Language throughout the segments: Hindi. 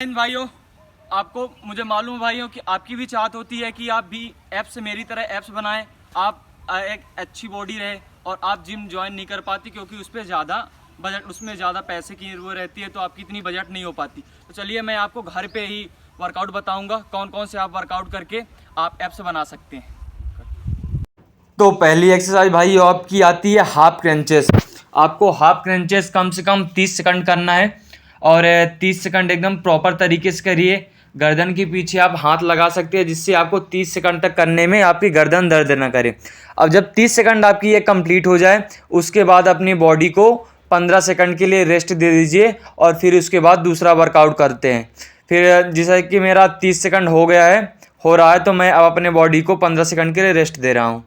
भाइयों, आपको मुझे मालूम है भाइयों कि आपकी भी चाहत होती है कि आप भी ऐप्स मेरी तरह ऐप्स बनाएं, आप एक अच्छी बॉडी रहे और आप जिम ज्वाइन नहीं कर पाती क्योंकि उस पर ज़्यादा बजट, उसमें ज़्यादा पैसे की वो रहती है, तो आपकी इतनी बजट नहीं हो पाती। तो चलिए मैं आपको घर पे ही वर्कआउट बताऊंगा, कौन कौन से आप वर्कआउट करके आप ऐप्स बना सकते हैं। तो पहली एक्सरसाइज भाई आपकी आती है हाफ क्रंचेस। आपको हाफ क्रंचेस कम से कम 30 सेकंड करना है और 30 सेकंड एकदम प्रॉपर तरीके से करिए। गर्दन के पीछे आप हाथ लगा सकते हैं जिससे आपको 30 सेकंड तक करने में आपकी गर्दन दर्द ना करे। अब जब 30 सेकंड आपकी ये कंप्लीट हो जाए उसके बाद अपनी बॉडी को 15 सेकंड के लिए रेस्ट दे दीजिए और फिर उसके बाद दूसरा वर्कआउट करते हैं। फिर जैसा कि मेरा 30 सेकंड हो रहा है तो मैं अब अपने बॉडी को 15 सेकंड के लिए रेस्ट दे रहा हूँ।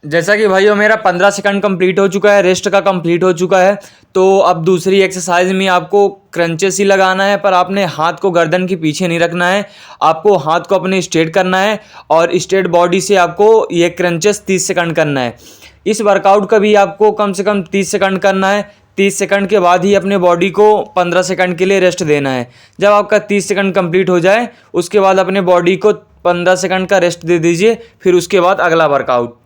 जैसा कि भाइयों मेरा 15 सेकंड कंप्लीट हो चुका है, रेस्ट का कंप्लीट हो चुका है। तो अब दूसरी एक्सरसाइज में आपको क्रंचेस ही लगाना है, पर आपने हाथ को गर्दन के पीछे नहीं रखना है। आपको हाथ को अपने स्ट्रेट करना है और स्ट्रेट बॉडी से आपको ये क्रंचेस 30 सेकंड करना है। इस वर्कआउट का भी आपको कम से कम 30 सेकंड करना है। 30 सेकंड के बाद ही अपने बॉडी को 15 सेकंड के लिए रेस्ट देना है। जब आपका 30 सेकंड कंप्लीट हो जाए उसके बाद अपने बॉडी को 15 सेकंड का रेस्ट दे दीजिए, फिर उसके बाद अगला वर्कआउट।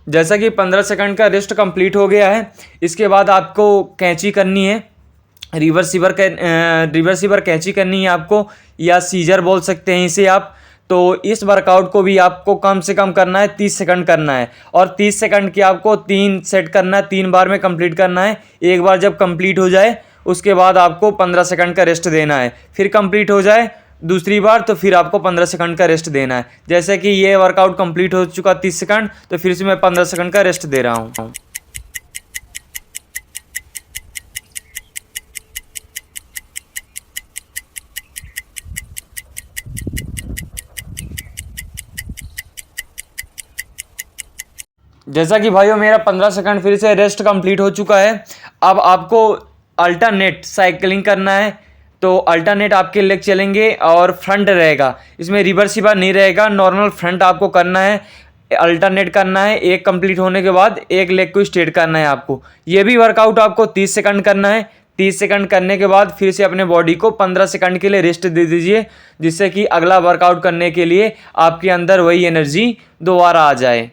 जैसा कि 15 सेकंड का रेस्ट कंप्लीट हो गया है, इसके बाद आपको कैंची करनी है, रिवर्सिबल कैंची करनी है आपको, या सीजर बोल सकते हैं इसे आप। तो इस वर्कआउट को भी आपको कम से कम करना है 30 सेकंड करना है और 30 सेकंड की आपको 3 सेट करना है, 3 बार में कंप्लीट करना है। एक बार जब कंप्लीट हो जाए उसके बाद आपको 15 सेकंड का रेस्ट देना है, फिर कंप्लीट हो जाए दूसरी बार तो फिर आपको 15 सेकंड का रेस्ट देना है। जैसे कि ये वर्कआउट कंप्लीट हो चुका 30 सेकंड, तो फिर से मैं 15 सेकंड का रेस्ट दे रहा हूँ। जैसा कि भाइयों मेरा 15 सेकंड फिर से रेस्ट कंप्लीट हो चुका है। अब आपको अल्टरनेट साइकिलिंग करना है। तो अल्टरनेट आपके लेग चलेंगे और फ्रंट रहेगा, इसमें रिवर्सिबल नहीं रहेगा, नॉर्मल फ्रंट आपको करना है। अल्टरनेट करना है, एक कंप्लीट होने के बाद एक लेग को स्ट्रेट करना है आपको। ये भी वर्कआउट आपको 30 सेकंड करना है। 30 सेकंड करने के बाद फिर से अपने बॉडी को 15 सेकंड के लिए रेस्ट दे दीजिए, जिससे कि अगला वर्कआउट करने के लिए आपके अंदर वही एनर्जी दोबारा आ जाए।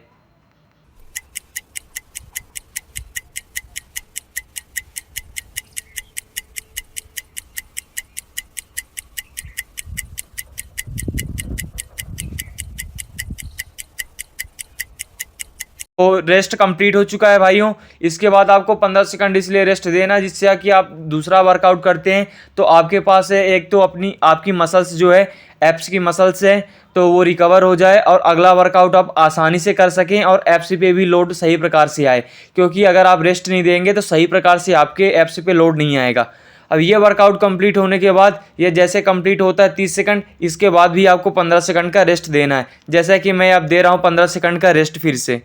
तो रेस्ट कंप्लीट हो चुका है भाइयों। इसके बाद आपको 15 सेकंड इसलिए रेस्ट देना जिससे कि आप दूसरा वर्कआउट करते हैं तो आपके पास है एक तो आपकी मसल्स जो है, एप्स की मसल्स है, तो वो रिकवर हो जाए और अगला वर्कआउट आप आसानी से कर सकें और एप्स पे भी लोड सही प्रकार से आए। क्योंकि अगर आप रेस्ट नहीं देंगे तो सही प्रकार से आपके एप्स पे लोड नहीं आएगा। अब ये वर्कआउट कंप्लीट होने के बाद ये जैसे कंप्लीट होता है 30 सेकंड, इसके बाद भी आपको 15 सेकंड का रेस्ट देना है। जैसा कि मैं अब दे रहा हूँ 15 सेकंड का रेस्ट फिर से।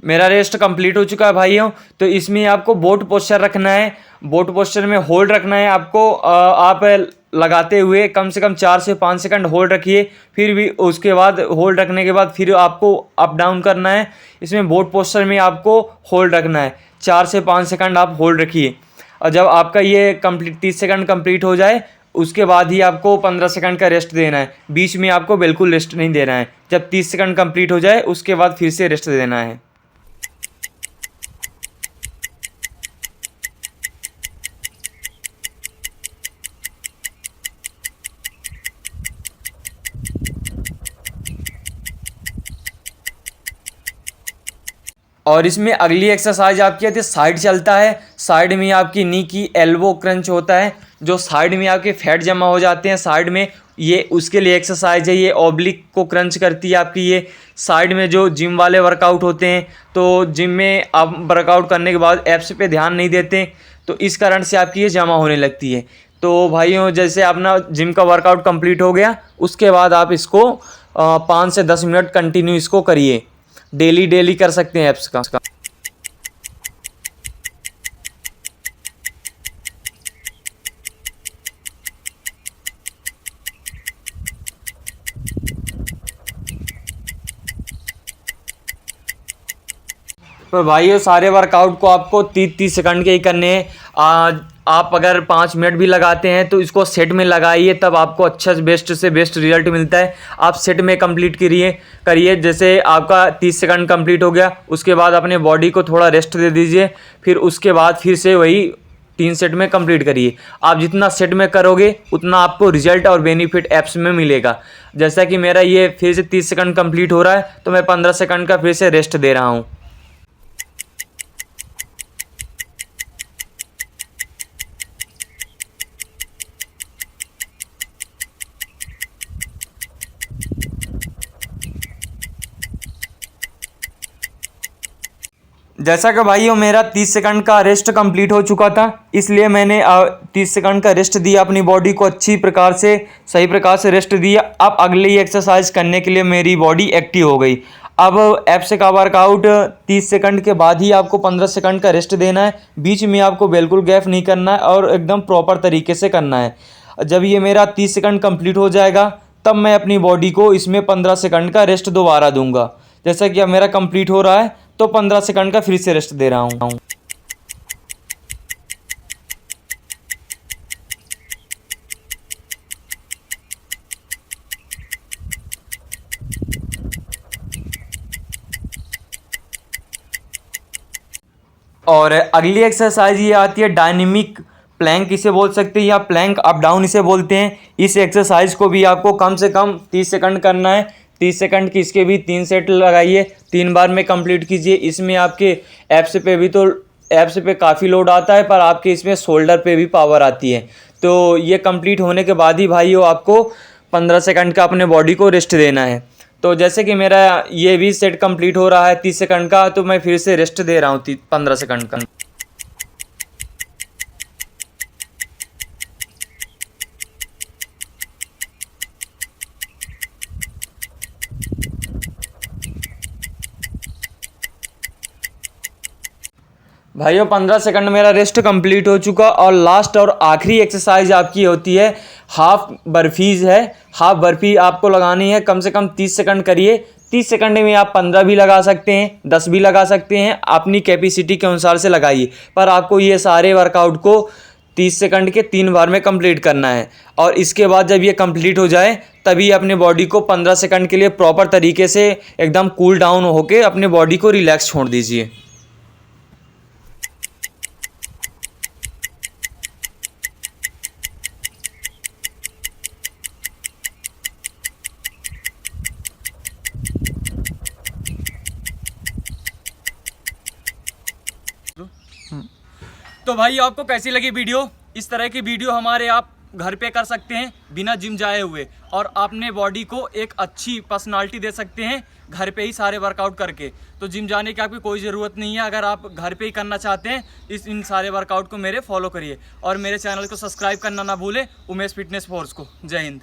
मेरा रेस्ट कंप्लीट हो चुका है भाइयों। तो इसमें आपको बोट पोस्चर रखना है। बोट पोस्चर में होल्ड रखना है आपको। आप लगाते हुए कम से कम 4 से 5 सेकंड होल्ड रखिए, फिर भी उसके बाद होल्ड रखने के बाद फिर आपको अप डाउन करना है। इसमें बोट पोस्चर में आपको होल्ड रखना है, 4 से 5 सेकंड आप होल्ड रखिए। और जब आपका ये कंप्लीट 30 सेकंड कंप्लीट हो जाए उसके बाद ही आपको 15 सेकंड का रेस्ट देना है। बीच में आपको बिल्कुल रेस्ट नहीं देना है। जब 30 सेकंड कंप्लीट हो जाए उसके बाद फिर से रेस्ट देना है। और इसमें अगली एक्सरसाइज आपकी आती है साइड चलता है। साइड में आपकी नी की एल्बो क्रंच होता है। जो साइड में आपके फैट जमा हो जाते हैं साइड में, ये उसके लिए एक्सरसाइज है। ये ऑब्लिक को क्रंच करती है आपकी। ये साइड में जो जिम वाले वर्कआउट होते हैं, तो जिम में आप वर्कआउट करने के बाद एब्स पे ध्यान नहीं देते, तो इस कारण से आपकी ये जमा होने लगती है। तो भाइयों, जैसे अपना जिम का वर्कआउट कंप्लीट हो गया, उसके बाद आप इसको 5 से 10 मिनट कंटिन्यू इसको करिए। डेली कर सकते हैं एब्स का। पर भाइयों, सारे वर्कआउट को आपको 30-30 सेकंड के ही करने हैं। आप अगर 5 मिनट भी लगाते हैं तो इसको सेट में लगाइए, तब आपको अच्छा से बेस्ट रिजल्ट मिलता है। आप सेट में कंप्लीट करिए। जैसे आपका 30 सेकंड कंप्लीट हो गया, उसके बाद अपने बॉडी को थोड़ा रेस्ट दे दीजिए, फिर उसके बाद फिर से वही 3 सेट में कंप्लीट करिए। आप जितना सेट में करोगे उतना आपको रिजल्ट और बेनिफिट एप्स में मिलेगा। जैसा कि मेरा ये फिर से 30 सेकंड कंप्लीट हो रहा है, तो मैं 15 सेकंड का फिर से रेस्ट दे रहा हूँ। जैसा कि भाइयों, मेरा 30 सेकंड का रेस्ट कंप्लीट हो चुका था, इसलिए मैंने 30 सेकंड का रेस्ट दिया, अपनी बॉडी को अच्छी प्रकार से सही प्रकार से रेस्ट दिया। अब अगली एक्सरसाइज करने के लिए मेरी बॉडी एक्टिव हो गई। अब एब्स का वर्कआउट 30 सेकंड के बाद ही आपको 15 सेकंड का रेस्ट देना है। बीच में आपको बिल्कुल गैप नहीं करना है और एकदम प्रॉपर तरीके से करना है। जब ये मेरा 30 सेकंड कंप्लीट हो जाएगा, तब मैं अपनी बॉडी को इसमें 15 सेकंड का रेस्ट दोबारा दूंगा। जैसा कि अब मेरा कंप्लीट हो रहा है, तो 15 सेकंड का फिर से रेस्ट दे रहा हूँ। और अगली एक्सरसाइज ये आती है डायनेमिक प्लैंक, इसे बोल सकते हैं, या प्लैंक अप डाउन इसे बोलते हैं। इस एक्सरसाइज को भी आपको कम से कम 30 सेकंड करना है। 30 सेकंड की इसके भी 3 सेट लगाइए, 3 बार में कंप्लीट कीजिए। इसमें आपके एब्स पे काफ़ी लोड आता है, पर आपके इसमें शोल्डर पे भी पावर आती है। तो ये कंप्लीट होने के बाद ही भाइयों आपको 15 सेकंड का अपने बॉडी को रेस्ट देना है। तो जैसे कि मेरा ये भी सेट कंप्लीट हो रहा है 30 सेकंड का, तो मैं फिर से रेस्ट दे रहा हूँ 15 सेकंड का। भाइयों, 15 सेकंड मेरा रेस्ट कंप्लीट हो चुका, और लास्ट और आखिरी एक्सरसाइज आपकी होती है हाफ बर्फीज है। हाफ बर्फी आपको लगानी है, कम से कम 30 सेकंड करिए। 30 सेकंड में आप 15 भी लगा सकते हैं, 10 भी लगा सकते हैं, अपनी कैपेसिटी के अनुसार से लगाइए। पर आपको ये सारे वर्कआउट को 30 सेकंड के 3 बार में कंप्लीट करना है। और इसके बाद जब ये कंप्लीट हो जाए, तभी अपने बॉडी को 15 सेकंड के लिए प्रॉपर तरीके से एकदम कूल डाउन होकर अपने बॉडी को रिलैक्स छोड़ दीजिए। तो भाई, आपको कैसी लगी वीडियो? इस तरह की वीडियो हमारे आप घर पे कर सकते हैं बिना जिम जाए हुए, और अपने बॉडी को एक अच्छी पर्सनालिटी दे सकते हैं घर पे ही सारे वर्कआउट करके। तो जिम जाने की आपकी कोई ज़रूरत नहीं है। अगर आप घर पे ही करना चाहते हैं इन सारे वर्कआउट को मेरे फॉलो करिए, और मेरे चैनल को सब्सक्राइब करना ना भूलें, उमेश फिटनेस फोर्स को। जय हिंद।